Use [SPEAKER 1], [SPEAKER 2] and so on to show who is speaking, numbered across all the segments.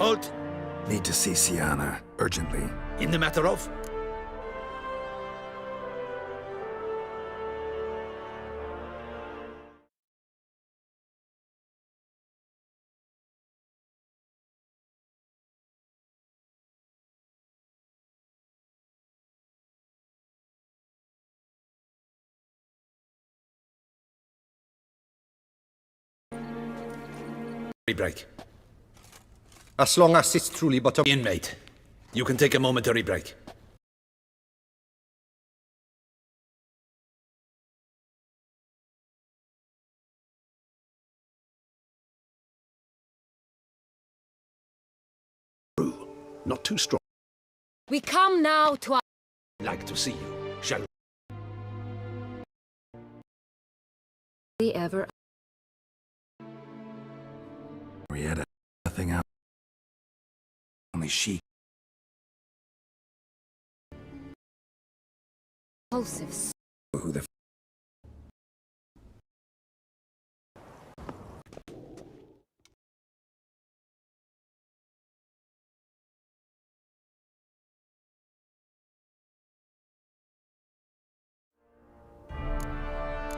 [SPEAKER 1] Halt!
[SPEAKER 2] Need to see Sienna, urgently.
[SPEAKER 1] In the matter of? Break.
[SPEAKER 3] As long as it's truly but a
[SPEAKER 1] Inmate, you can take a momentary break.
[SPEAKER 3] not too strong.
[SPEAKER 4] We come now to our...
[SPEAKER 1] Like to see you, shall
[SPEAKER 4] we ever...
[SPEAKER 2] Henrietta, nothing out. Only she.
[SPEAKER 4] Impulsive.
[SPEAKER 2] Who the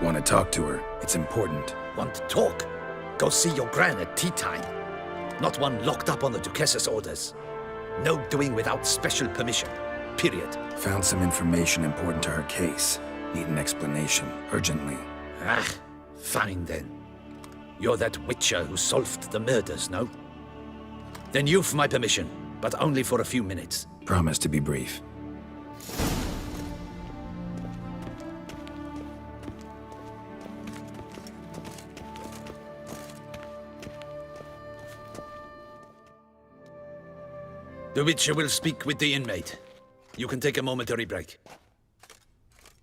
[SPEAKER 2] Want to talk to her. It's important.
[SPEAKER 1] Want to talk? Go see your gran at tea time. Not one locked up on the Duchess's orders. No doing without special permission. Period.
[SPEAKER 2] Found some information important to her case. Need an explanation, urgently.
[SPEAKER 1] Ah, fine then. You're that witcher who solved the murders, no? Then you've my permission, but only for a few minutes.
[SPEAKER 2] Promise to be brief.
[SPEAKER 1] The Witcher will speak with the inmate. You can take a momentary break.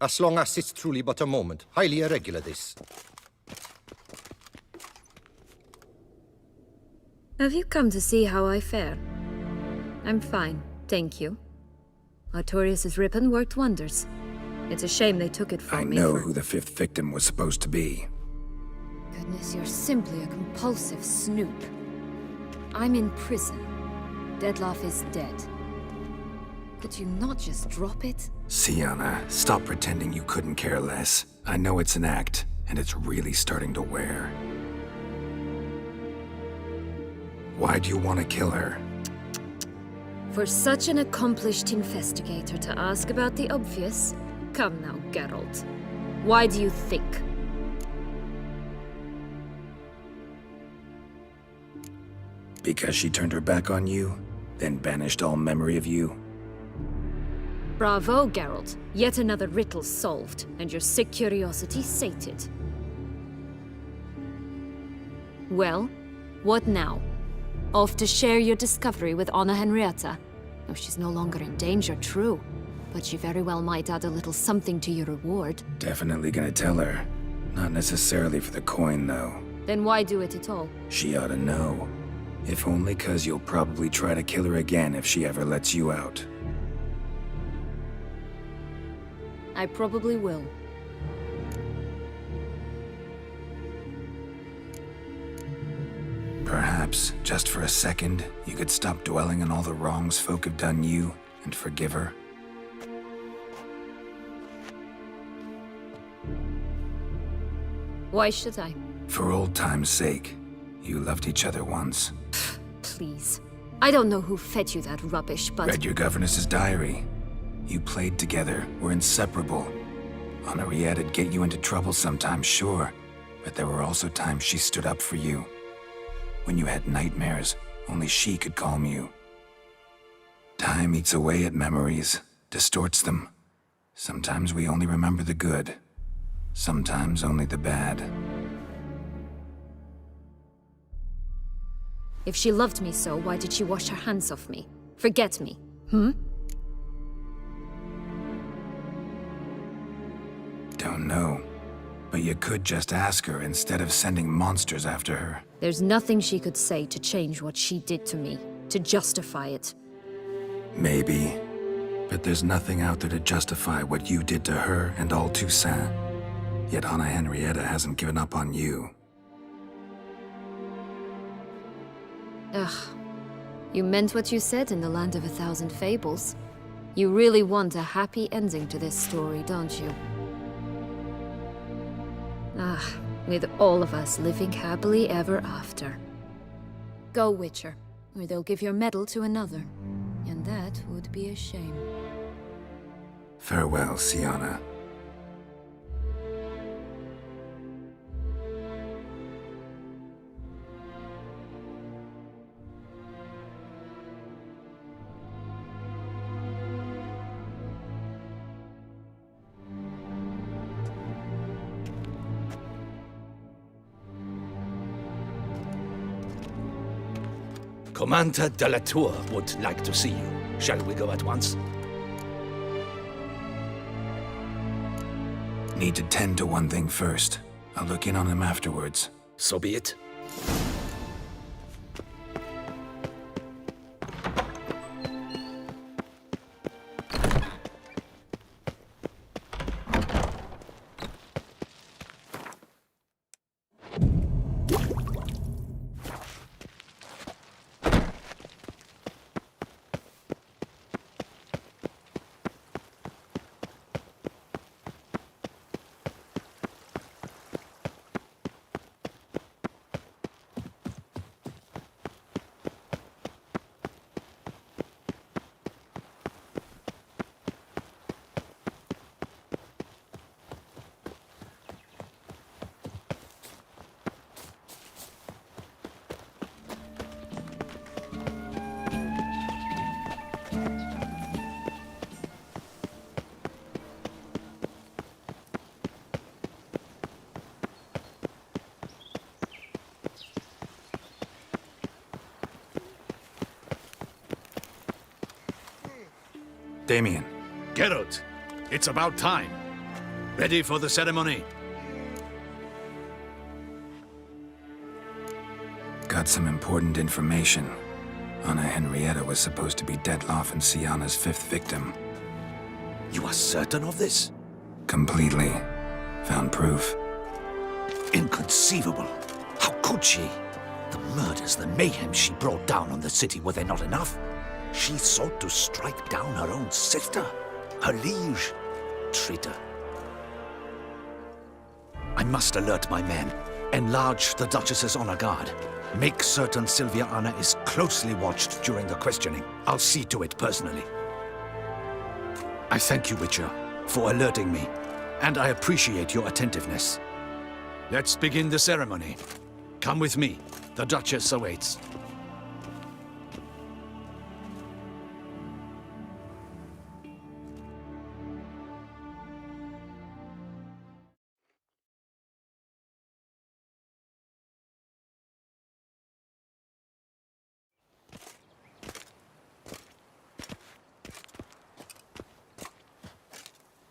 [SPEAKER 3] As long as it's truly but a moment. Highly irregular, this.
[SPEAKER 4] Have you come to see how I fare? I'm fine, thank you. Artorius' ribbon worked wonders. It's a shame they took it from me.
[SPEAKER 2] I know who the fifth victim was supposed to be.
[SPEAKER 4] Goodness, you're simply a compulsive snoop. I'm in prison. Deadloff is dead. Could you not just drop it?
[SPEAKER 2] Sienna, stop pretending you couldn't care less. I know it's an act, and it's really starting to wear. Why do you want to kill her?
[SPEAKER 4] For such an accomplished investigator to ask about the obvious? Come now, Geralt. Why do you think?
[SPEAKER 2] Because she turned her back on you, then banished all memory of you?
[SPEAKER 4] Bravo, Geralt. Yet another riddle solved, and your sick curiosity sated. Well, what now? Off to share your discovery with Anna Henrietta? Oh, she's no longer in danger, true. But she very well might add a little something to your reward.
[SPEAKER 2] Definitely gonna tell her. Not necessarily for the coin, though.
[SPEAKER 4] Then why do it at all?
[SPEAKER 2] She ought to know. If only 'cause you'll probably try to kill her again if she ever lets you out.
[SPEAKER 4] I probably will.
[SPEAKER 2] Perhaps, just for a second, you could stop dwelling on all the wrongs folk have done you and forgive her.
[SPEAKER 4] Why should I?
[SPEAKER 2] For old time's sake. You loved each other once.
[SPEAKER 4] Please. I don't know who fed you that rubbish, but...
[SPEAKER 2] Read your governess's diary. You played together, were inseparable. Henriette'd get you into trouble sometimes, sure. But there were also times she stood up for you. When you had nightmares, only she could calm you. Time eats away at memories, distorts them. Sometimes we only remember the good. Sometimes only the bad.
[SPEAKER 4] If she loved me so, why did she wash her hands off me? Forget me, hmm?
[SPEAKER 2] Don't know. But you could just ask her instead of sending monsters after her.
[SPEAKER 4] There's nothing she could say to change what she did to me, to justify it.
[SPEAKER 2] Maybe. But there's nothing out there to justify what you did to her and all Toussaint. Yet Anna Henrietta hasn't given up on you.
[SPEAKER 4] Ugh. You meant what you said in the Land of a Thousand Fables. You really want a happy ending to this story, don't you? Ah, with all of us living happily ever after. Go, Witcher, or they'll give your medal to another. And that would be a shame.
[SPEAKER 2] Farewell, Sienna.
[SPEAKER 1] Commander de la Tour would like to see you. Shall we go at once?
[SPEAKER 2] Need to tend to one thing first. I'll look in on him afterwards.
[SPEAKER 1] So be it.
[SPEAKER 2] Damien.
[SPEAKER 1] Geralt, it's about time. Ready for the ceremony?
[SPEAKER 2] Got some important information. Anna Henrietta was supposed to be Detloff and Sienna's 5th victim.
[SPEAKER 1] You are certain of this?
[SPEAKER 2] Completely. Found proof.
[SPEAKER 1] Inconceivable. How could she? The murders, the mayhem she brought down on the city, were they not enough? She sought to strike down her own sister, her liege. Traitor. I must alert my men. Enlarge the Duchess's honor guard. Make certain Sylvia Anna is closely watched during the questioning. I'll see to it personally. I thank you, Witcher, for alerting me, and I appreciate your attentiveness. Let's begin the ceremony. Come with me. The Duchess awaits.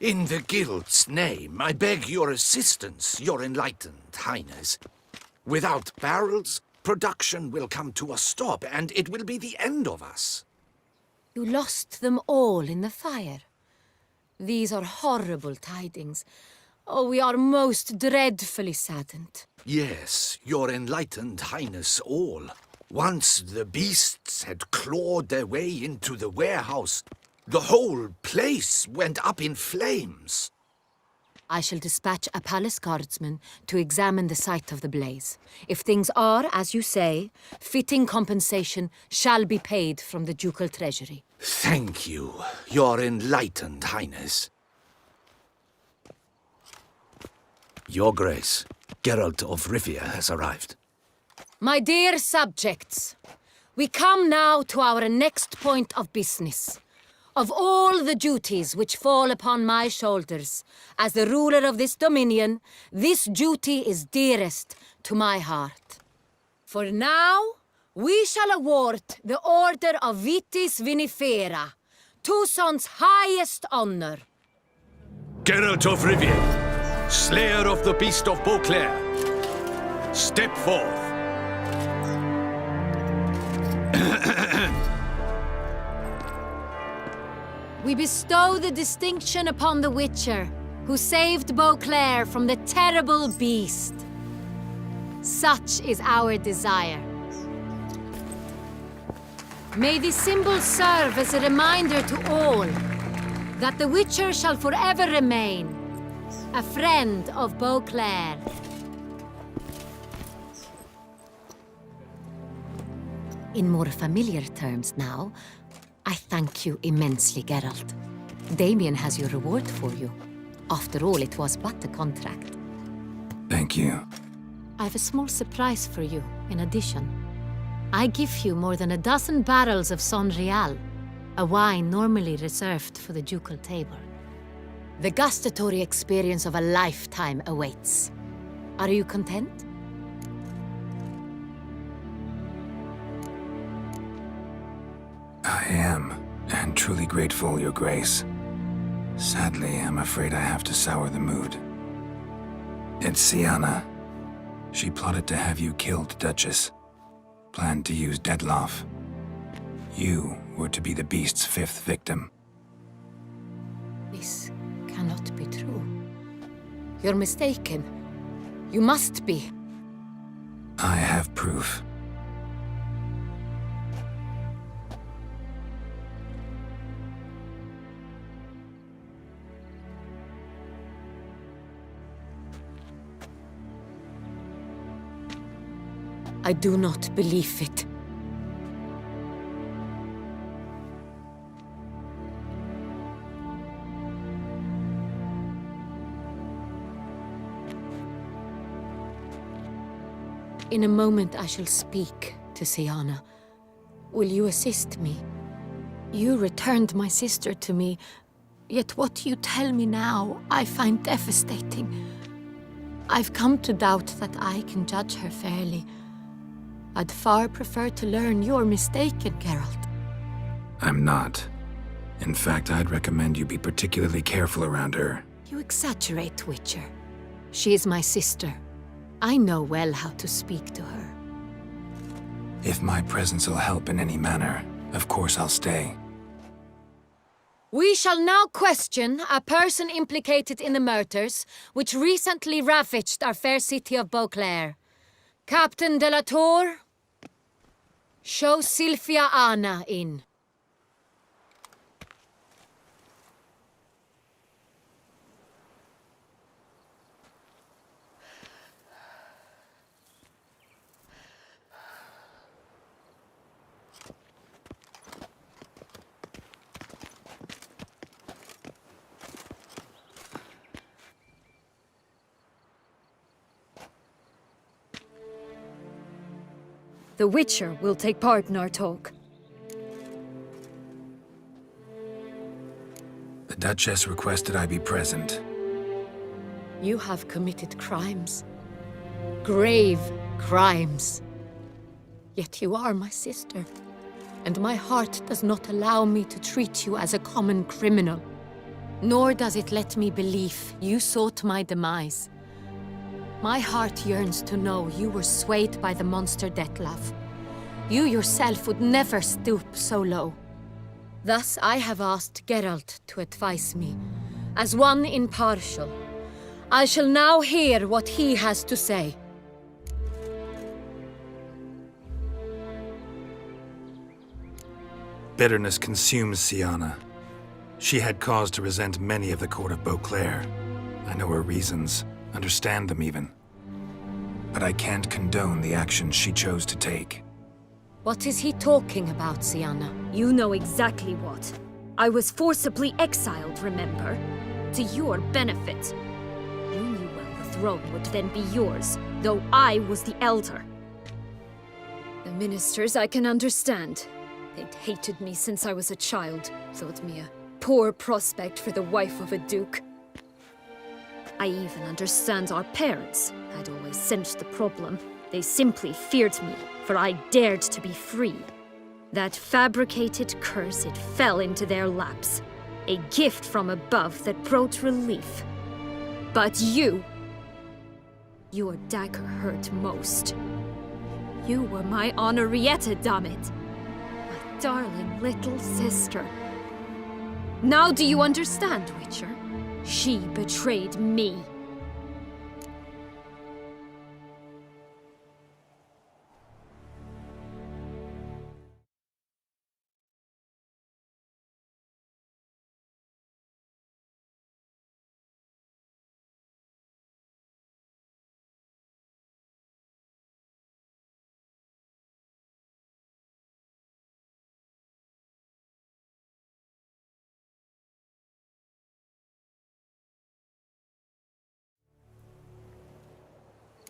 [SPEAKER 1] In the Guild's name, I beg your assistance, your enlightened highness. Without barrels, production will come to a stop, and it will be the end of us.
[SPEAKER 4] You lost them all in the fire. These are horrible tidings. Oh, we are most dreadfully saddened.
[SPEAKER 1] Yes, your enlightened highness all. Once the beasts had clawed their way into the warehouse, the whole place went up in flames.
[SPEAKER 4] I shall dispatch a palace guardsman to examine the site of the blaze. If things are, as you say, fitting compensation shall be paid from the ducal treasury.
[SPEAKER 1] Thank you, your enlightened highness. Your Grace, Geralt of Rivia has arrived.
[SPEAKER 4] My dear subjects, we come now to our next point of business. Of all the duties which fall upon my shoulders, as the ruler of this dominion, this duty is dearest to my heart. For now, we shall award the Order of Vitis Vinifera, Toussaint's highest honor.
[SPEAKER 1] Geralt of Rivia, slayer of the beast of Beauclair, step forth.
[SPEAKER 4] We bestow the distinction upon the Witcher, who saved Beauclair from the terrible beast. Such is our desire. May the symbol serve as a reminder to all that the Witcher shall forever remain a friend of Beauclair. In more familiar terms now, I thank you immensely, Geralt. Damien has your reward for you. After all, it was but a contract.
[SPEAKER 2] Thank you.
[SPEAKER 4] I have a small surprise for you, in addition. I give you more than a dozen barrels of Son Real, a wine normally reserved for the ducal table. The gustatory experience of a lifetime awaits. Are you content?
[SPEAKER 2] I am, and truly grateful, Your Grace. Sadly, I'm afraid I have to sour the mood. It's Syanna. She plotted to have you killed, Duchess. Planned to use Dettlaff. You were to be the beast's fifth victim.
[SPEAKER 4] This cannot be true. You're mistaken. You must be.
[SPEAKER 2] I have proof.
[SPEAKER 4] I do not believe it. In a moment I shall speak to Syanna. Will you assist me? You returned my sister to me, yet what you tell me now I find devastating. I've come to doubt that I can judge her fairly. I'd far prefer to learn you're mistaken, Geralt.
[SPEAKER 2] I'm not. In fact, I'd recommend you be particularly careful around her.
[SPEAKER 4] You exaggerate, Witcher. She is my sister. I know well how to speak to her.
[SPEAKER 2] If my presence will help in any manner, of course I'll stay.
[SPEAKER 4] We shall now question a person implicated in the murders which recently ravaged our fair city of Beauclair. Captain de la Tour, show Sylvia Anna in. The Witcher will take part in our talk.
[SPEAKER 2] The Duchess requested I be present.
[SPEAKER 4] You have committed crimes. Grave crimes. Yet you are my sister, and my heart does not allow me to treat you as a common criminal. Nor does it let me believe you sought my demise. My heart yearns to know you were swayed by the monster Dettlaff. You yourself would never stoop so low. Thus I have asked Geralt to advise me, as one impartial. I shall now hear what he has to say.
[SPEAKER 2] Bitterness consumes Syanna. She had cause to resent many of the court of Beauclair. I know her reasons, understand them even. But I can't condone the actions she chose to take.
[SPEAKER 4] What is he talking about, Syanna?
[SPEAKER 5] You know exactly what. I was forcibly exiled, remember? To your benefit. You knew well the throne would then be yours, though I was the elder. The ministers I can understand. They'd hated me since I was a child, thought me a poor prospect for the wife of a duke. I even understand our parents. I'd always sensed the problem. They simply feared me, for I dared to be free. That fabricated curse, it fell into their laps. A gift from above that brought relief. But you... your dagger hurt most. You were my Henrietta, damn it. My darling little sister. Now do you understand, Witcher? She betrayed me.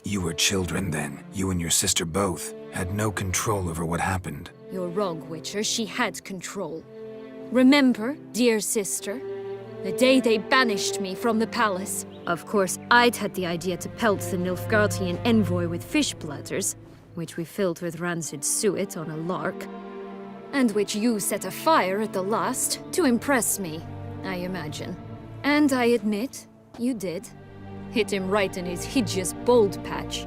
[SPEAKER 2] You were children then. You and your sister both had no control over what happened.
[SPEAKER 5] You're wrong, Witcher. She had control. Remember, dear sister, the day they banished me from the palace? Of course, I'd had the idea to pelt the Nilfgaardian envoy with fish bladders, which we filled with rancid suet on a lark, and which you set afire at the last to impress me, I imagine. And I admit, you did. Hit him right in his hideous bald patch.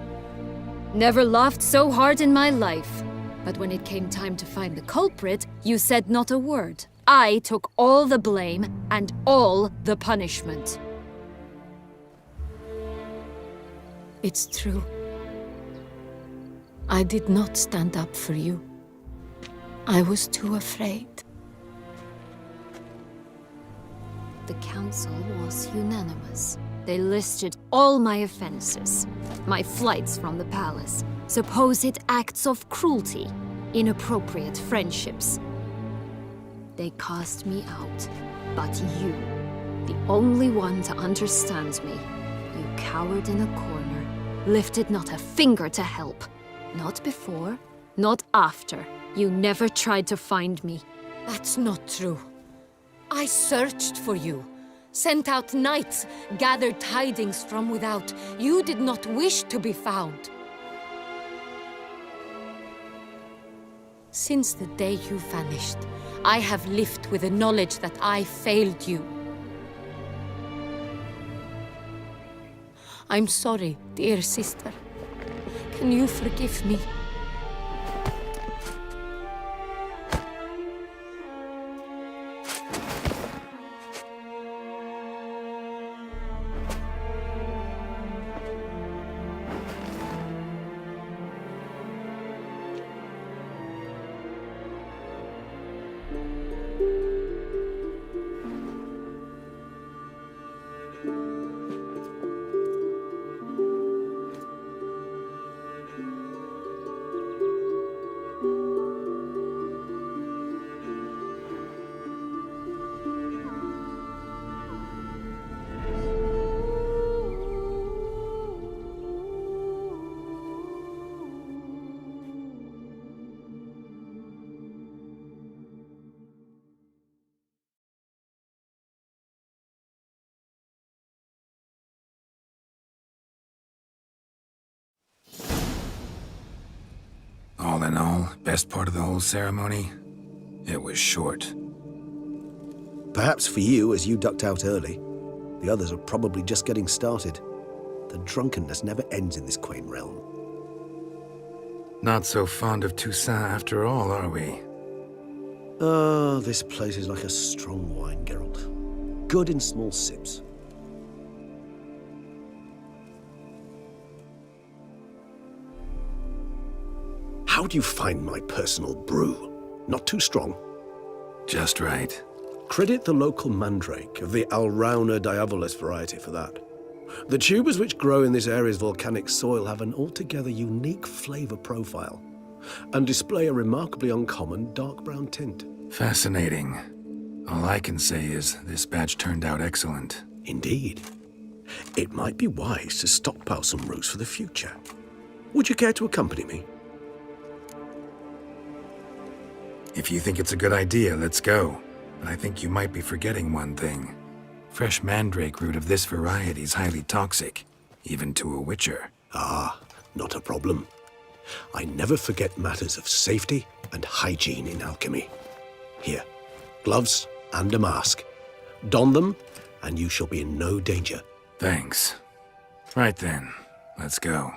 [SPEAKER 5] Never laughed so hard in my life. But when it came time to find the culprit, you said not a word. I took all the blame and all the punishment.
[SPEAKER 6] It's true. I did not stand up for you. I was too afraid.
[SPEAKER 4] The council was unanimous. They listed all my offenses. My flights from the palace, supposed acts of cruelty, inappropriate friendships. They cast me out, but you, the only one to understand me, you cowered in a corner, lifted not a finger to help. Not before, not after. You never tried to find me.
[SPEAKER 6] That's not true. I searched for you, sent out knights, gathered tidings from without. You did not wish to be found. Since the day you vanished, I have lived with the knowledge that I failed you. I'm sorry, dear sister. Can you forgive me?
[SPEAKER 2] All in all, best part of the whole ceremony? It was short.
[SPEAKER 7] Perhaps for you, as you ducked out early. The others are probably just getting started. The drunkenness never ends in this quaint realm.
[SPEAKER 2] Not so fond of Toussaint after all, are we?
[SPEAKER 7] Ah, this place is like a strong wine, Geralt. Good in small sips. How do you find my personal brew? Not too strong?
[SPEAKER 2] Just right.
[SPEAKER 7] Credit the local mandrake of the Alrauna diavolis variety for that. The tubers which grow in this area's volcanic soil have an altogether unique flavor profile and display a remarkably uncommon dark brown tint.
[SPEAKER 2] Fascinating. All I can say is this batch turned out excellent.
[SPEAKER 7] Indeed. It might be wise to stockpile some roots for the future. Would you care to accompany me?
[SPEAKER 2] If you think it's a good idea, let's go. But I think you might be forgetting one thing. Fresh mandrake root of this variety is highly toxic, even to a witcher.
[SPEAKER 7] Ah, not a problem. I never forget matters of safety and hygiene in alchemy. Here, gloves and a mask. Don them, and you shall be in no danger.
[SPEAKER 2] Thanks. Right then, let's go.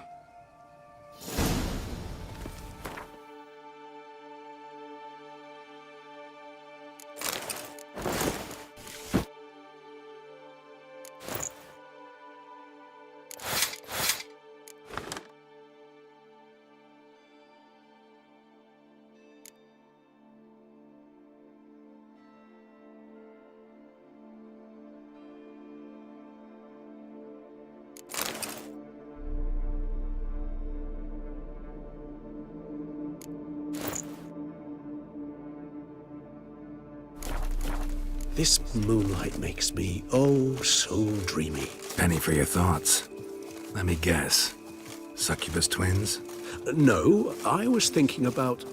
[SPEAKER 7] This moonlight makes me, oh, so dreamy.
[SPEAKER 2] Penny for your thoughts. Let me guess. Succubus twins?
[SPEAKER 7] No, I was thinking about,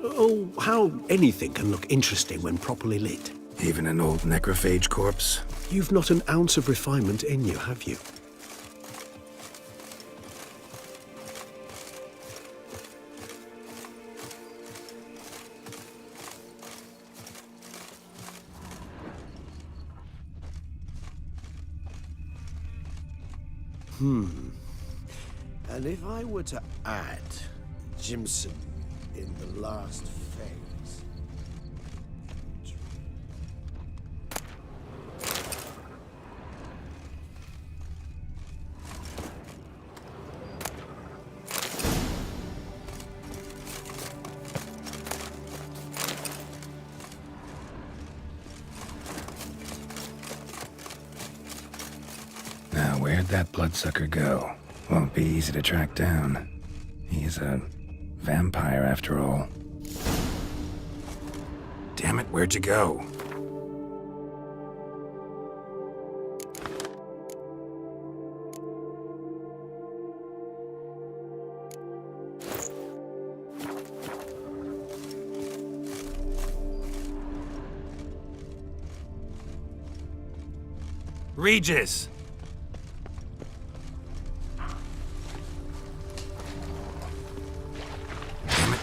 [SPEAKER 7] oh, how anything can look interesting when properly lit.
[SPEAKER 2] Even an old necrophage corpse?
[SPEAKER 7] You've not an ounce of refinement in you, have you? And if I were to add Jimson in the last phase...
[SPEAKER 2] Now, where'd that bloodsucker go? Won't be easy to track down. He's a vampire, after all. Damn it, where'd you go? Regis!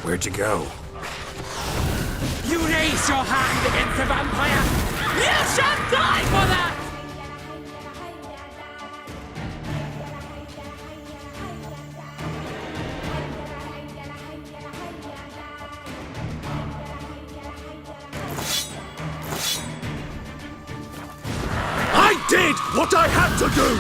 [SPEAKER 2] Where'd you go?
[SPEAKER 8] You raise your hand against the vampire! You shall die for that!
[SPEAKER 1] I did what I had to do!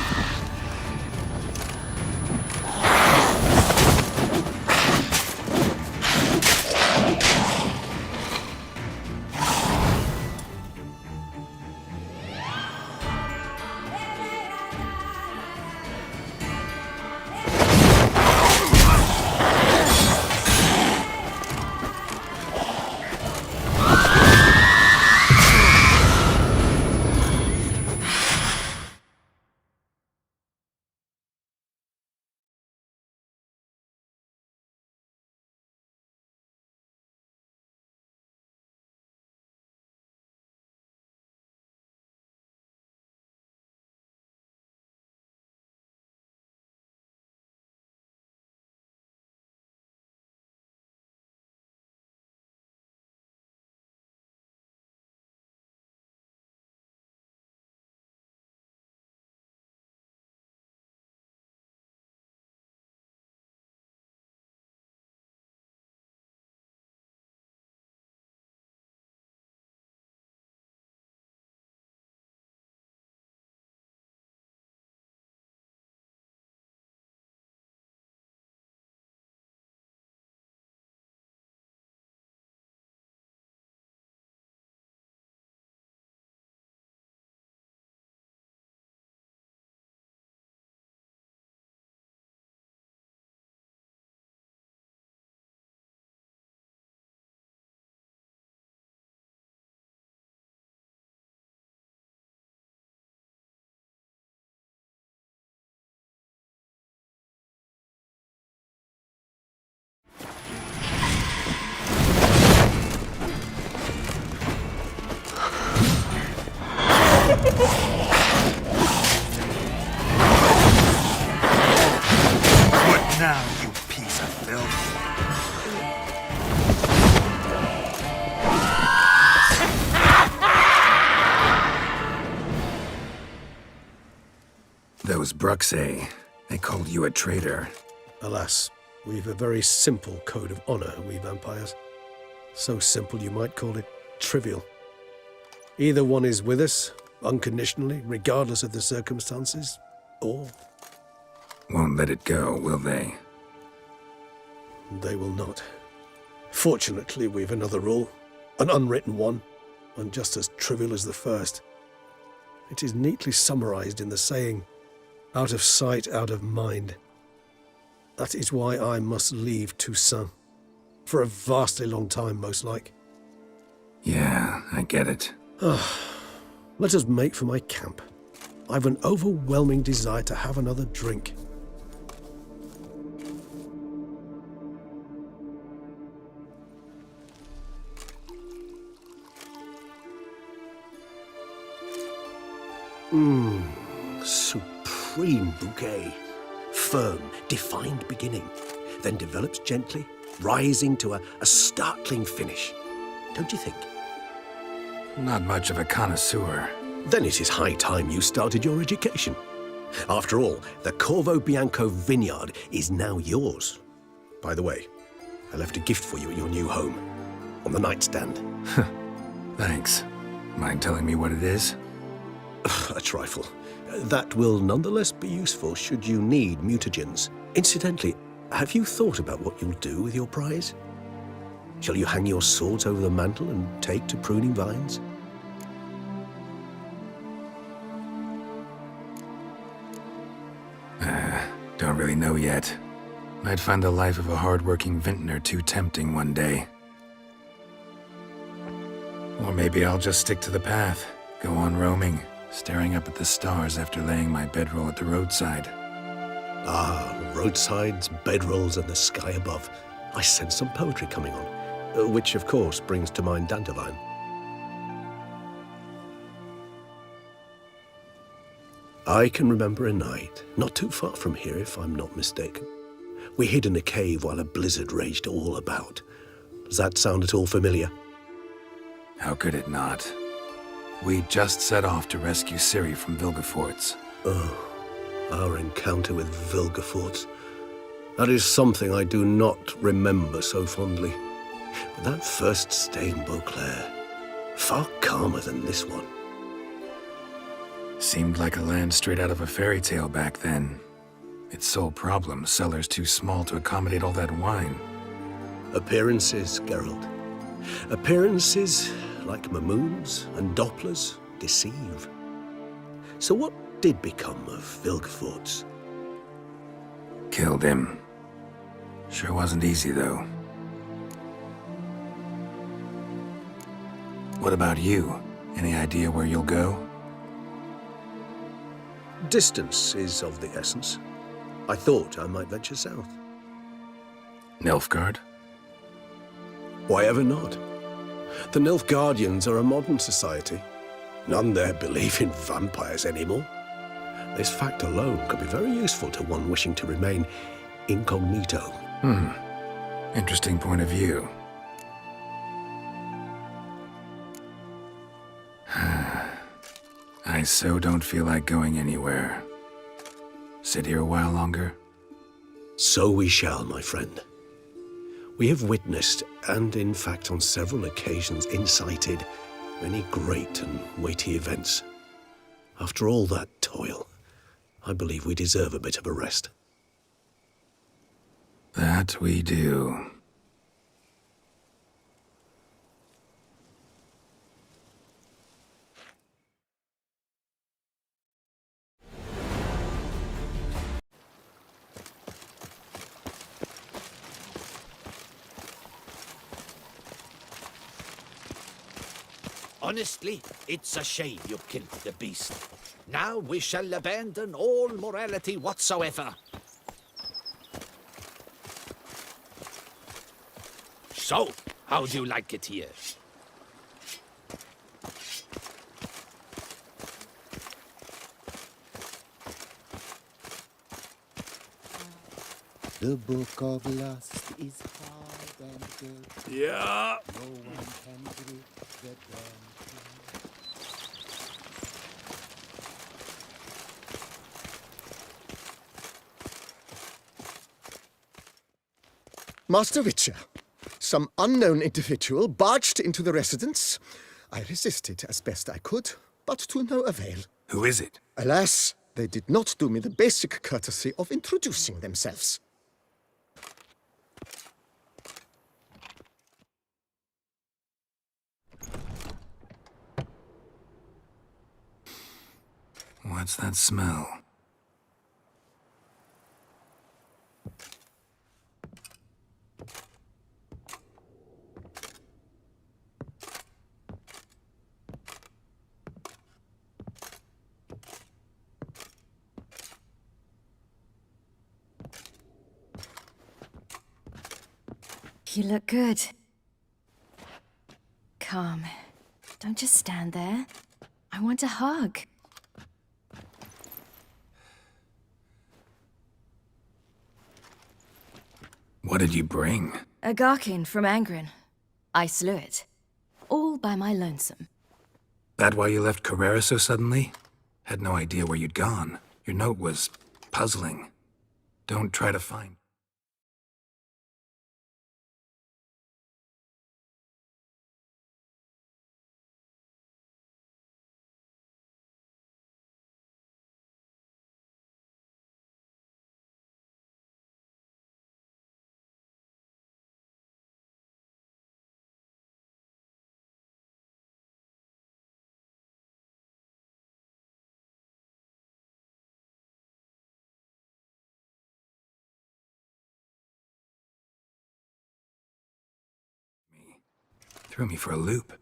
[SPEAKER 2] What now, you piece of filth? Those Bruxae, they called you a traitor.
[SPEAKER 7] Alas, we've a very simple code of honor, we vampires. So simple you might call it trivial. Either one is with us, unconditionally, regardless of the circumstances, or...
[SPEAKER 2] Won't let it go, will they?
[SPEAKER 7] They will not. Fortunately, we've another rule, an unwritten one, and just as trivial as the first. It is neatly summarized in the saying, out of sight, out of mind. That is why I must leave Toussaint. For a vastly long time, most like.
[SPEAKER 2] Yeah, I get it.
[SPEAKER 7] Let us make for my camp. I've an overwhelming desire to have another drink. Supreme bouquet. Firm, defined beginning, then develops gently, rising to a startling finish. Don't you think?
[SPEAKER 2] Not much of a connoisseur.
[SPEAKER 7] Then it is high time you started your education. After all, the Corvo Bianco vineyard is now yours. By the way, I left a gift for you at your new home, on the nightstand.
[SPEAKER 2] Thanks. Mind telling me what it is?
[SPEAKER 7] A trifle. That will nonetheless be useful should you need mutagens. Incidentally, have you thought about what you'll do with your prize? Shall you hang your swords over the mantle and take to pruning vines?
[SPEAKER 2] Don't really know yet. Might find the life of a hard-working vintner too tempting one day. Or maybe I'll just stick to the path, go on roaming, staring up at the stars after laying my bedroll at the roadside.
[SPEAKER 7] Ah, roadsides, bedrolls, and the sky above. I sense some poetry coming on, which of course brings to mind Dandelion. I can remember a night, not too far from here if I'm not mistaken. We hid in a cave while a blizzard raged all about. Does that sound at all familiar?
[SPEAKER 2] How could it not? We just set off to rescue Ciri from Vilgefortz.
[SPEAKER 7] Oh, our encounter with Vilgefortz. That is something I do not remember so fondly. But that first stay in Beauclair, far calmer than this one.
[SPEAKER 2] Seemed like a land straight out of a fairy tale back then. Its sole problem, cellars too small to accommodate all that wine.
[SPEAKER 7] Appearances, Geralt. Appearances, like Mamoons and Dopplers, deceive. So what did become of Vilgefortz?
[SPEAKER 2] Killed him. Sure wasn't easy, though. What about you? Any idea where you'll go?
[SPEAKER 7] Distance is of the essence. I thought I might venture south.
[SPEAKER 2] Nilfgaard?
[SPEAKER 7] Why ever not? The Nilfgaardians are a modern society. None there believe in vampires anymore. This fact alone could be very useful to one wishing to remain incognito.
[SPEAKER 2] Interesting point of view. I so don't feel like going anywhere. Sit here a while longer?
[SPEAKER 7] So we shall, my friend. We have witnessed, and in fact on several occasions incited, many great and weighty events. After all that toil, I believe we deserve a bit of a rest.
[SPEAKER 2] That we do.
[SPEAKER 1] Honestly, it's a shame you killed the beast. Now we shall abandon all morality whatsoever. So, how do you like it here?
[SPEAKER 9] The book of lust is hard and good.
[SPEAKER 7] Yeah.
[SPEAKER 9] No one can grip the damn
[SPEAKER 3] Master Witcher, some unknown individual barged into the residence. I resisted as best I could, but to no avail.
[SPEAKER 2] Who is it?
[SPEAKER 3] Alas, they did not do me the basic courtesy of introducing themselves.
[SPEAKER 2] What's that smell?
[SPEAKER 10] You look good. Come. Don't just stand there. I want a hug.
[SPEAKER 2] What did you bring?
[SPEAKER 10] A Garkin from Angren. I slew it. All by my lonesome.
[SPEAKER 2] That why you left Carrera so suddenly? Had no idea where you'd gone. Your note was puzzling. Don't try to find... Threw me for a loop.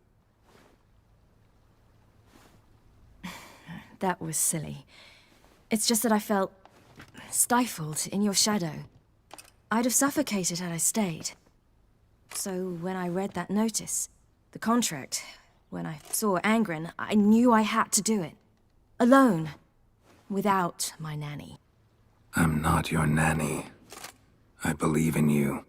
[SPEAKER 10] That was silly. It's just that I felt stifled in your shadow. I'd have suffocated had I stayed. So when I read that notice, the contract, when I saw Angren, I knew I had to do it. Alone. Without my nanny.
[SPEAKER 2] I'm not your nanny. I believe in you.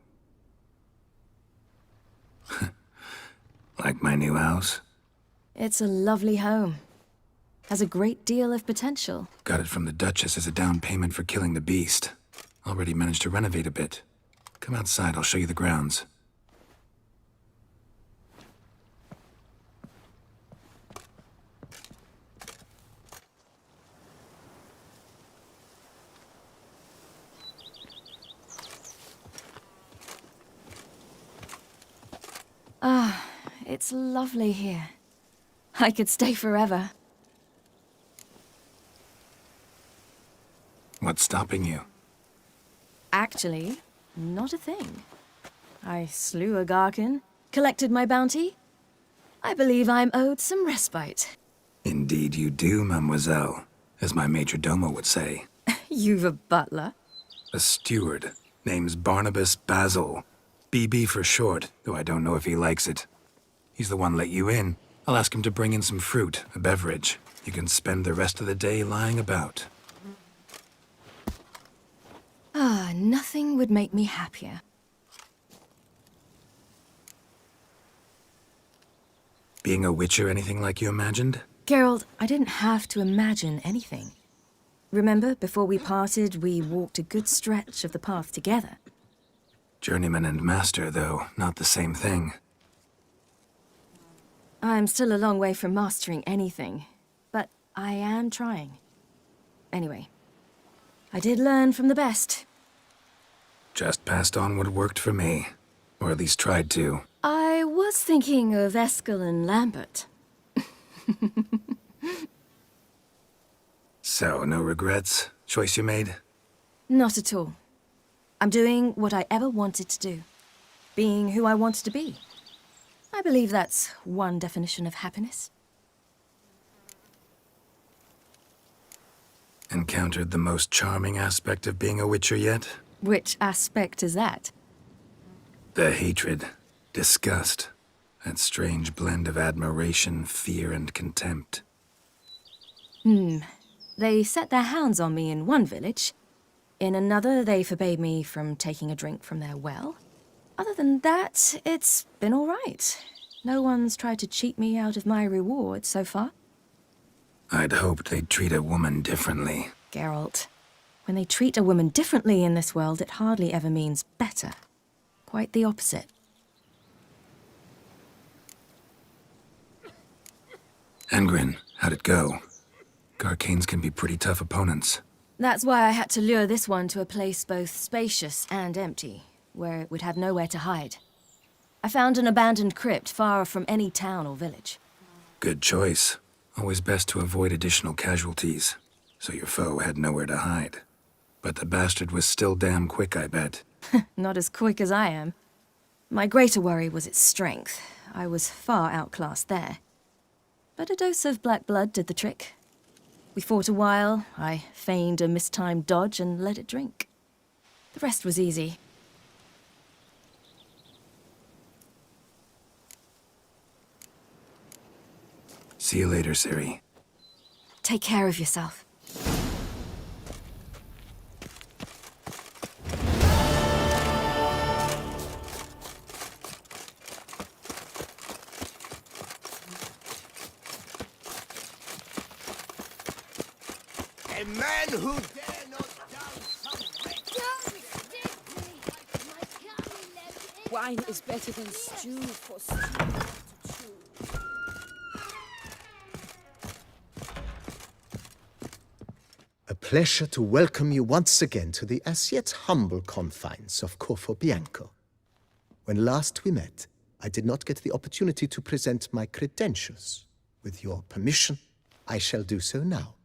[SPEAKER 2] Like my new house?
[SPEAKER 10] It's a lovely home. Has a great deal of potential.
[SPEAKER 2] Got it from the Duchess as a down payment for killing the beast. Already managed to renovate a bit. Come outside, I'll show you the grounds.
[SPEAKER 10] Ah, it's lovely here. I could stay forever.
[SPEAKER 2] What's stopping you?
[SPEAKER 10] Actually, not a thing. I slew a Garkin, collected my bounty. I believe I'm owed some respite.
[SPEAKER 2] Indeed you do, mademoiselle, as my major domo would say.
[SPEAKER 10] You've a butler?
[SPEAKER 2] A steward. Name's Barnabas Basil. BB for short, though I don't know if he likes it. He's the one let you in. I'll ask him to bring in some fruit, a beverage. You can spend the rest of the day lying about.
[SPEAKER 10] Ah, nothing would make me happier.
[SPEAKER 2] Being a witcher anything like you imagined?
[SPEAKER 10] Geralt, I didn't have to imagine anything. Remember, before we parted, we walked a good stretch of the path together.
[SPEAKER 2] Journeyman and master, though, not the same thing.
[SPEAKER 10] I'm still a long way from mastering anything, but I am trying. Anyway, I did learn from the best.
[SPEAKER 2] Just passed on what worked for me. Or at least tried to.
[SPEAKER 10] I was thinking of Eskel and Lambert.
[SPEAKER 2] So, no regrets? Choice you made?
[SPEAKER 10] Not at all. I'm doing what I ever wanted to do. Being who I wanted to be. I believe that's one definition of happiness.
[SPEAKER 2] Encountered the most charming aspect of being a witcher yet?
[SPEAKER 10] Which aspect is that?
[SPEAKER 2] The hatred, disgust, that strange blend of admiration, fear, and contempt.
[SPEAKER 10] They set their hounds on me in one village. In another, they forbade me from taking a drink from their well. Other than that, it's been all right. No one's tried to cheat me out of my reward so far.
[SPEAKER 2] I'd hoped they'd treat a woman differently.
[SPEAKER 10] Geralt, when they treat a woman differently in this world, it hardly ever means better. Quite the opposite.
[SPEAKER 2] Angren, how'd it go? Garcanes can be pretty tough opponents.
[SPEAKER 10] That's why I had to lure this one to a place both spacious and empty, where it would have nowhere to hide. I found an abandoned crypt far from any town or village.
[SPEAKER 2] Good choice. Always best to avoid additional casualties, so your foe had nowhere to hide. But the bastard was still damn quick, I bet.
[SPEAKER 10] Not as quick as I am. My greater worry was its strength. I was far outclassed there. But a dose of black blood did the trick. We fought a while, I feigned a mistimed dodge and let it drink. The rest was easy.
[SPEAKER 2] See you later, Ciri.
[SPEAKER 10] Take care of yourself.
[SPEAKER 3] man who dare not down some
[SPEAKER 6] Wine is better than stew for stew to chew.
[SPEAKER 3] A pleasure to welcome you once again to the as yet humble confines of Corvo Bianco. When last we met, I did not get the opportunity to present my credentials. With your permission, I shall do so now.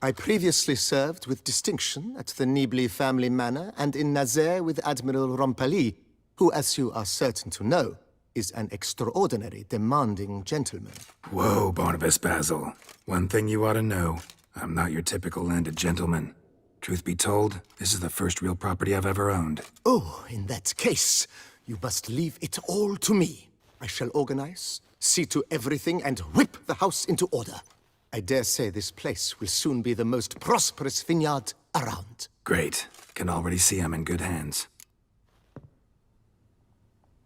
[SPEAKER 3] I previously served with distinction at the Nibli family manor and in Nazaire with Admiral Rompali, who, as you are certain to know, is an extraordinary, demanding gentleman.
[SPEAKER 2] Whoa, Barnabas Basil. One thing you ought to know. I'm not your typical landed gentleman. Truth be told, this is the first real property I've ever owned.
[SPEAKER 3] Oh, in that case, you must leave it all to me. I shall organize, see to everything, and whip the house into order. I dare say this place will soon be the most prosperous vineyard around.
[SPEAKER 2] Great. Can already see I'm in good hands.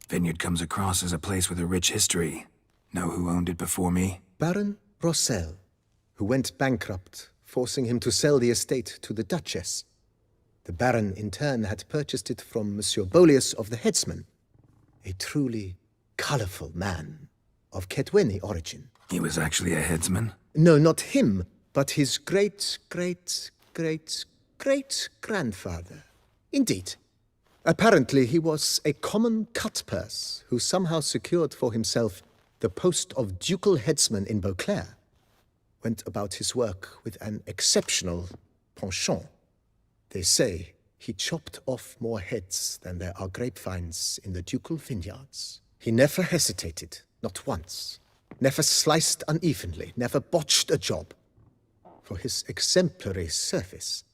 [SPEAKER 2] Vineyard comes across as a place with a rich history. Know who owned it before me?
[SPEAKER 3] Baron Rossel, who went bankrupt, forcing him to sell the estate to the Duchess. The Baron, in turn, had purchased it from Monsieur Beauclair of the Headsman, a truly colourful man of Ketweni origin.
[SPEAKER 2] He was actually a headsman?
[SPEAKER 3] No, not him, but his great-great-great-great-grandfather. Indeed. Apparently, he was a common cut-purse who somehow secured for himself the post of ducal headsman in Beauclair. Went about his work with an exceptional penchant. They say he chopped off more heads than there are grapevines in the ducal vineyards. He never hesitated, not once. Never sliced unevenly, never botched a job. For his exemplary service,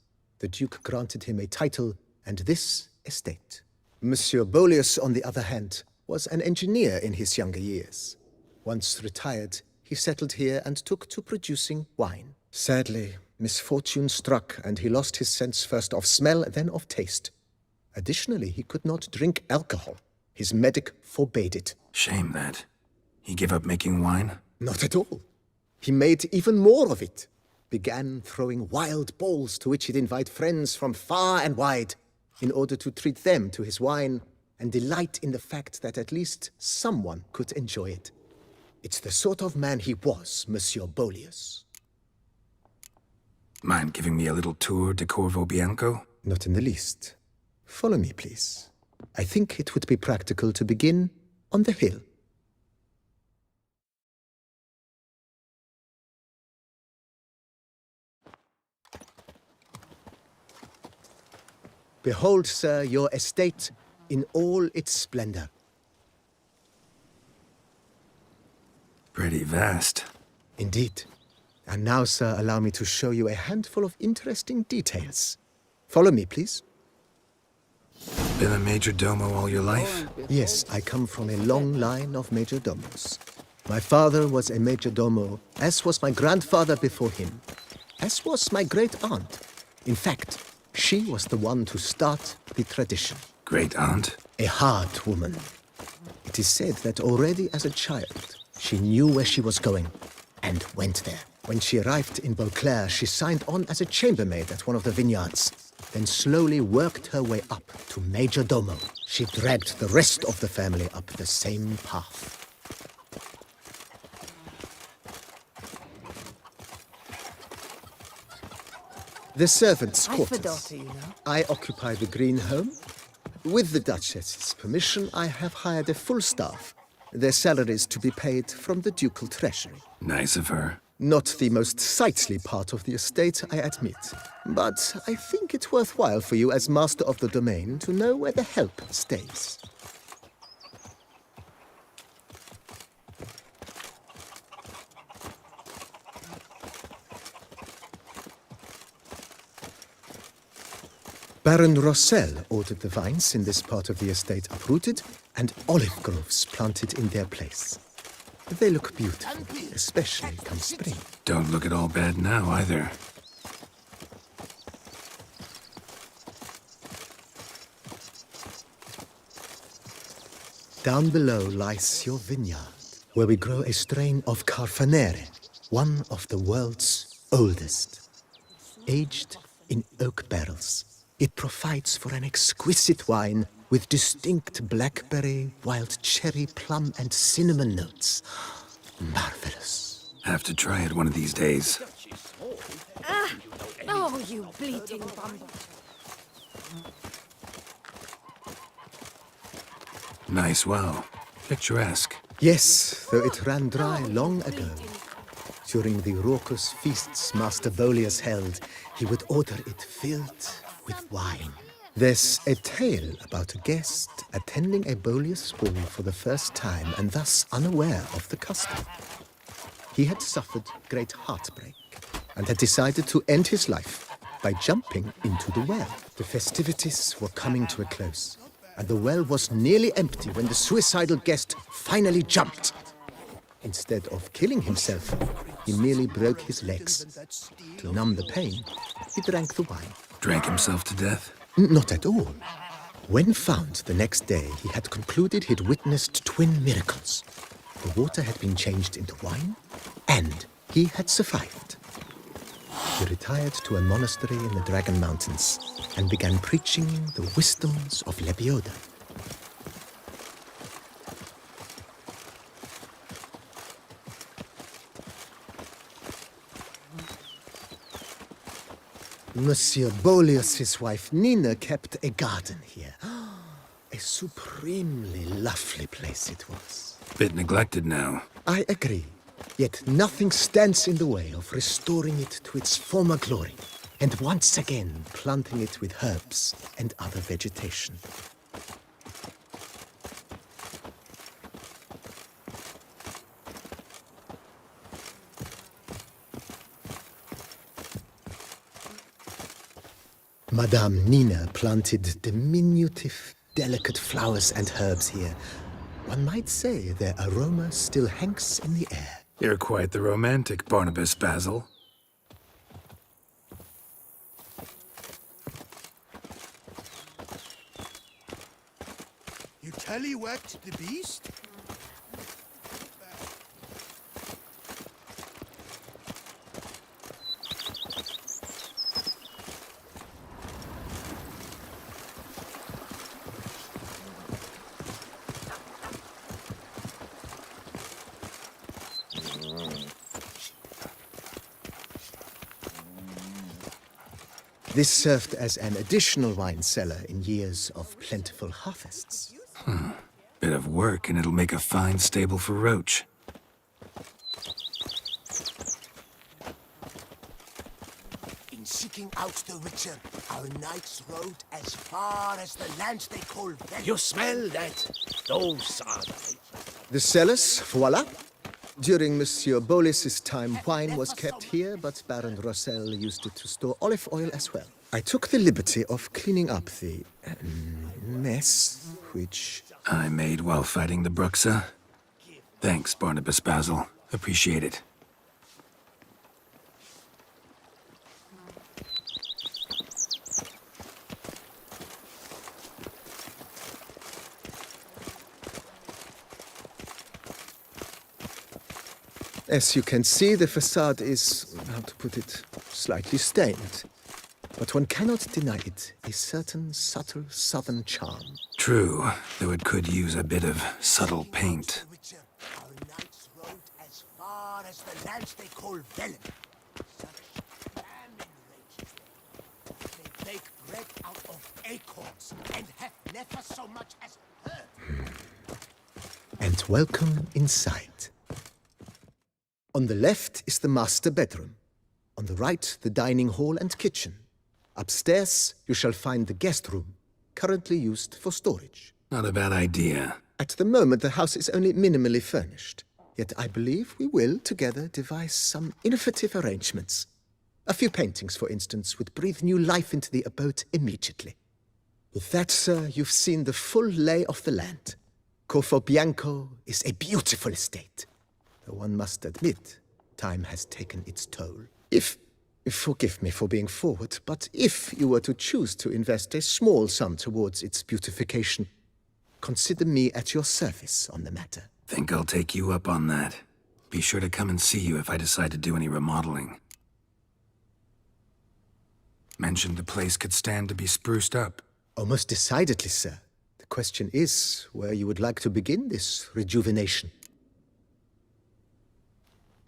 [SPEAKER 3] the Duke granted him a title and this estate. Monsieur Beauclair, on the other hand, was an engineer in his younger years. Once retired, he settled here and took to producing wine. Sadly, misfortune struck and he lost his sense first of smell, then of taste. Additionally, he could not drink alcohol. His medic forbade it.
[SPEAKER 2] Shame that. He gave up making wine?
[SPEAKER 3] Not at all. He made even more of it. Began throwing wild balls to which he'd invite friends from far and wide in order to treat them to his wine and delight in the fact that at least someone could enjoy it. It's the sort of man he was, Monsieur Beauclair.
[SPEAKER 2] Mind giving me a little tour de Corvo Bianco?
[SPEAKER 3] Not in the least. Follow me, please. I think it would be practical to begin on the hill. Behold, sir, your estate in all its splendor.
[SPEAKER 2] Pretty vast.
[SPEAKER 3] Indeed. And now, sir, allow me to show you a handful of interesting details. Follow me, please.
[SPEAKER 2] Been a major domo all your life?
[SPEAKER 3] Yes, I come from a long line of major domos. My father was a major domo, as was my grandfather before him, as was my great-aunt. In fact, she was the one to start the tradition.
[SPEAKER 2] Great-aunt?
[SPEAKER 3] A hard woman. It is said that already as a child, she knew where she was going and went there. When she arrived in Beauclair, she signed on as a chambermaid at one of the vineyards, then slowly worked her way up to major domo. She dragged the rest of the family up the same path. The servants' quarters. I occupy the green home. With the Duchess's permission, I have hired a full staff. Their salaries to be paid from the ducal treasury.
[SPEAKER 2] Nice of her.
[SPEAKER 3] Not the most sightly part of the estate, I admit. But I think it worthwhile for you as master of the domain to know where the help stays. Baron Rossel ordered the vines in this part of the estate uprooted and olive groves planted in their place. They look beautiful, especially come spring.
[SPEAKER 2] Don't look at all bad now, either.
[SPEAKER 3] Down below lies your vineyard, where we grow a strain of Carfanere, one of the world's oldest. Aged in oak barrels, it provides for an exquisite wine with distinct blackberry, wild cherry, plum, and cinnamon notes. Marvelous.
[SPEAKER 2] Have to try it one of these days.
[SPEAKER 5] Oh, you bleating bum.
[SPEAKER 2] Nice well. Picturesque.
[SPEAKER 3] Yes, though it ran dry long ago. During the raucous feasts Master Bolius held, he would order it filled with wine. There's a tale about a guest attending a Bolius ball for the first time and thus unaware of the custom. He had suffered great heartbreak and had decided to end his life by jumping into the well. The festivities were coming to a close, and the well was nearly empty when the suicidal guest finally jumped. Instead of killing himself, he merely broke his legs. To numb the pain, he drank the wine.
[SPEAKER 2] Drank himself to death?
[SPEAKER 3] Not at all. When found the next day, he had concluded he'd witnessed twin miracles. The water had been changed into wine, and he had survived. He retired to a monastery in the Dragon Mountains and began preaching the wisdoms of Lebioda. Monsieur Bolius's wife Nina kept a garden here. A supremely lovely place it was.
[SPEAKER 2] Bit neglected now.
[SPEAKER 3] I agree. Yet nothing stands in the way of restoring it to its former glory, and once again planting it with herbs and other vegetation. Madame Nina planted diminutive, delicate flowers and herbs here. One might say their aroma still hangs in the air.
[SPEAKER 2] You're quite the romantic, Barnabas Basil.
[SPEAKER 9] You tallywhacked the beast?
[SPEAKER 3] This served as an additional wine cellar in years of plentiful harvests.
[SPEAKER 2] Bit of work and it'll make a fine stable for Roach.
[SPEAKER 9] In seeking out the Witcher, our knights rode as far as the land they call Vel.
[SPEAKER 7] You smell that? Those are
[SPEAKER 3] The cellars, voila. During Monsieur Bolis's time, wine was kept here, but Baron Rossel used it to store olive oil as well. I took the liberty of cleaning up the mess, which...
[SPEAKER 2] I made while fighting the Bruxa. Thanks, Barnabas Basil. Appreciate it.
[SPEAKER 3] As you can see, the facade is, how to put it, slightly stained. But one cannot deny it a certain subtle southern charm.
[SPEAKER 2] True, though it could use a bit of subtle paint.
[SPEAKER 9] Our knights rode as far as the land they call Velen. Such famine rages there. They bake bread out of acorns and have never so much as heard.
[SPEAKER 3] And welcome inside. On the left is the master bedroom. On the right, the dining hall and kitchen. Upstairs, you shall find the guest room, currently used for storage.
[SPEAKER 2] Not a bad idea.
[SPEAKER 3] At the moment, the house is only minimally furnished. Yet I believe we will, together, devise some innovative arrangements. A few paintings, for instance, would breathe new life into the abode immediately. With that, sir, you've seen the full lay of the land. Corfo Bianco is a beautiful estate. Though one must admit, time has taken its toll. Forgive me for being forward, but if you were to choose to invest a small sum towards its beautification, consider me at your service on the matter.
[SPEAKER 2] Think I'll take you up on that. Be sure to come and see you if I decide to do any remodeling. Mentioned the place could stand to be spruced up.
[SPEAKER 3] Oh, most decidedly, sir. The question is where you would like to begin this rejuvenation.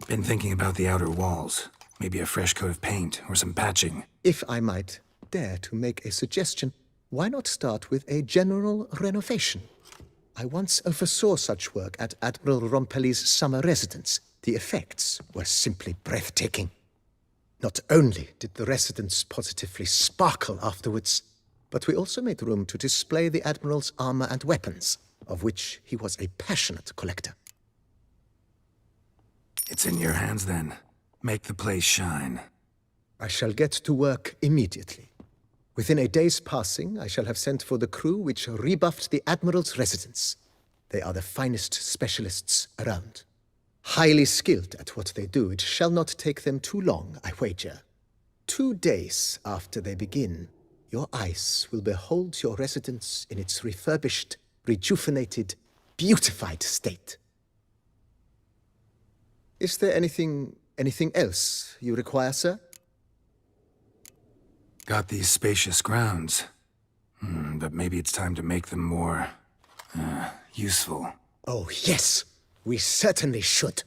[SPEAKER 2] Been thinking about the outer walls. Maybe a fresh coat of paint or some patching.
[SPEAKER 3] If I might dare to make a suggestion, why not start with a general renovation? I once oversaw such work at Admiral Rompelli's summer residence. The effects were simply breathtaking. Not only did the residence positively sparkle afterwards, but we also made room to display the Admiral's armor and weapons, of which he was a passionate collector.
[SPEAKER 2] It's in your hands then. Make the place shine.
[SPEAKER 3] I shall get to work immediately. Within a day's passing, I shall have sent for the crew which rebuffed the Admiral's residence. They are the finest specialists around. Highly skilled at what they do, it shall not take them too long, I wager. 2 days after they begin, your eyes will behold your residence in its refurbished, rejuvenated, beautified state. Is there anything else you require, sir?
[SPEAKER 2] Got these spacious grounds. But maybe it's time to make them more... useful.
[SPEAKER 3] Oh, yes. We certainly should.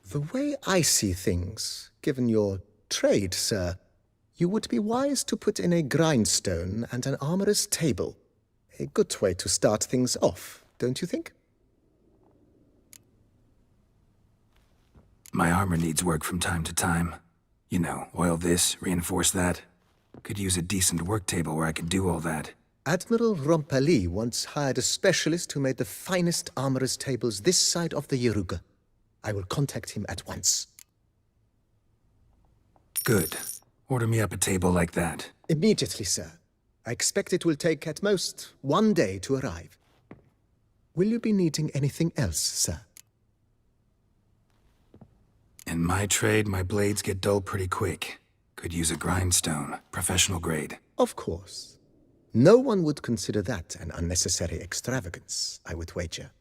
[SPEAKER 3] The way I see things, given your trade, sir, you would be wise to put in a grindstone and an armorer's table. A good way to start things off, don't you think?
[SPEAKER 2] My armor needs work from time to time. You know, oil this, reinforce that. Could use a decent work table where I could do all that.
[SPEAKER 3] Admiral Rompelli once hired a specialist who made the finest armorer's tables this side of the Yaruga. I will contact him at once.
[SPEAKER 2] Good. Order me up a table like that.
[SPEAKER 3] Immediately, sir. I expect it will take at most 1 day to arrive. Will you be needing anything else, sir?
[SPEAKER 2] In my trade, my blades get dull pretty quick. Could use a grindstone, professional grade.
[SPEAKER 3] Of course. No one would consider that an unnecessary extravagance, I would wager.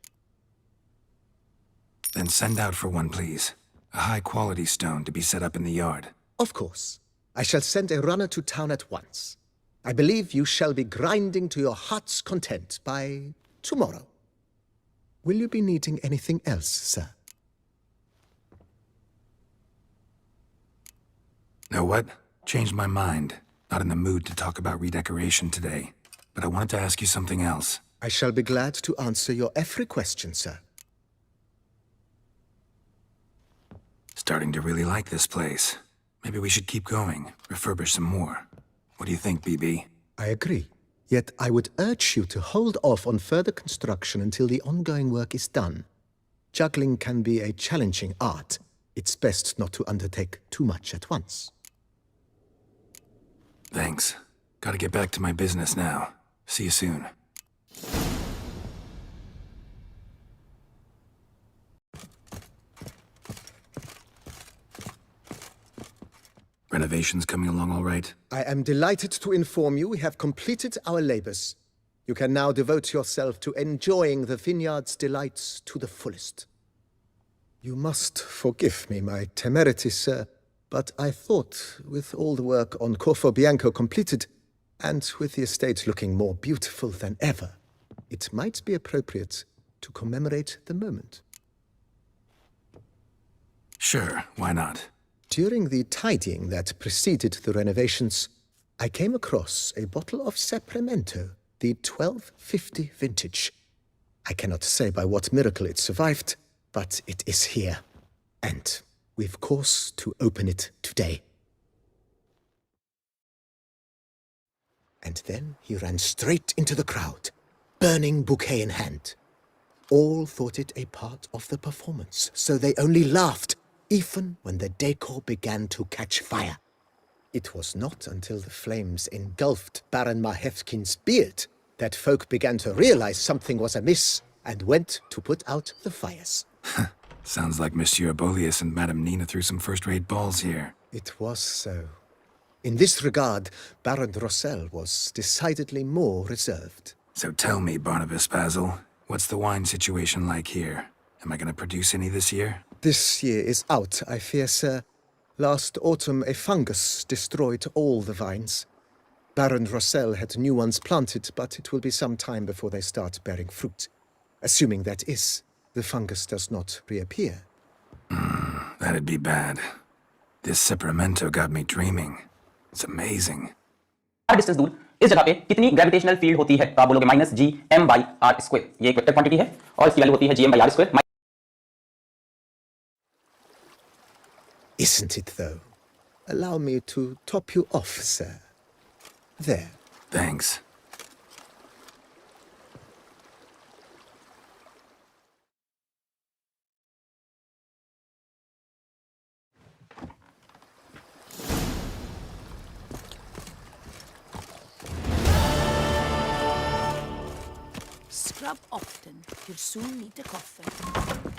[SPEAKER 2] Then send out for one, please. A high-quality stone to be set up in the yard.
[SPEAKER 3] Of course. I shall send a runner to town at once. I believe you shall be grinding to your heart's content by tomorrow. Will you be needing anything else, sir?
[SPEAKER 2] Know what? Changed my mind. Not in the mood to talk about redecoration today. But I wanted to ask you something else.
[SPEAKER 3] I shall be glad to answer your every question, sir.
[SPEAKER 2] Starting to really like this place. Maybe we should keep going, refurbish some more. What do you think, BB?
[SPEAKER 3] I agree. Yet I would urge you to hold off on further construction until the ongoing work is done. Juggling can be a challenging art. It's best not to undertake too much at once.
[SPEAKER 2] Thanks. Gotta get back to my business now. See you soon. Renovations coming along all right?
[SPEAKER 3] I am delighted to inform you we have completed our labors. You can now devote yourself to enjoying the vineyard's delights to the fullest. You must forgive me my temerity, sir, but I thought, with all the work on Corvo Bianco completed, and with the estate looking more beautiful than ever, it might be appropriate to commemorate the moment.
[SPEAKER 2] Sure, why not?
[SPEAKER 3] During the tidying that preceded the renovations, I came across a bottle of Sapramento, the 1250 vintage. I cannot say by what miracle it survived, but it is here, and we've cause to open it today. And then he ran straight into the crowd, burning bouquet in hand. All thought it a part of the performance, so they only laughed, even when the decor began to catch fire. It was not until the flames engulfed Baron Mahevkin's beard that folk began to realize something was amiss and went to put out the fires.
[SPEAKER 2] Sounds like Monsieur Bolius and Madame Nina threw some first-rate balls here.
[SPEAKER 3] It was so. In this regard, Baron Rossel was decidedly more reserved.
[SPEAKER 2] So tell me, Barnabas Basil, what's the wine situation like here? Am I going to produce any this year?
[SPEAKER 3] This year is out, I fear, sir. Last autumn, a fungus destroyed all the vines. Baron Rossel had new ones planted, but it will be some time before they start bearing fruit. Assuming that is, the fungus does not reappear.
[SPEAKER 2] That'd be bad. This Sacramento got me dreaming. It's amazing.
[SPEAKER 11] Distance दूर इस जगह पे कितनी gravitational field होती है तो आप बोलोगे -gm/r²। ये एक वेक्टर क्वांटिटी है और इसकी वैल्यू होती है gm/r²।
[SPEAKER 3] Isn't it, though? Allow me to top you off, sir. There.
[SPEAKER 2] Thanks.
[SPEAKER 12] Scrub often. You'll soon need a coffin.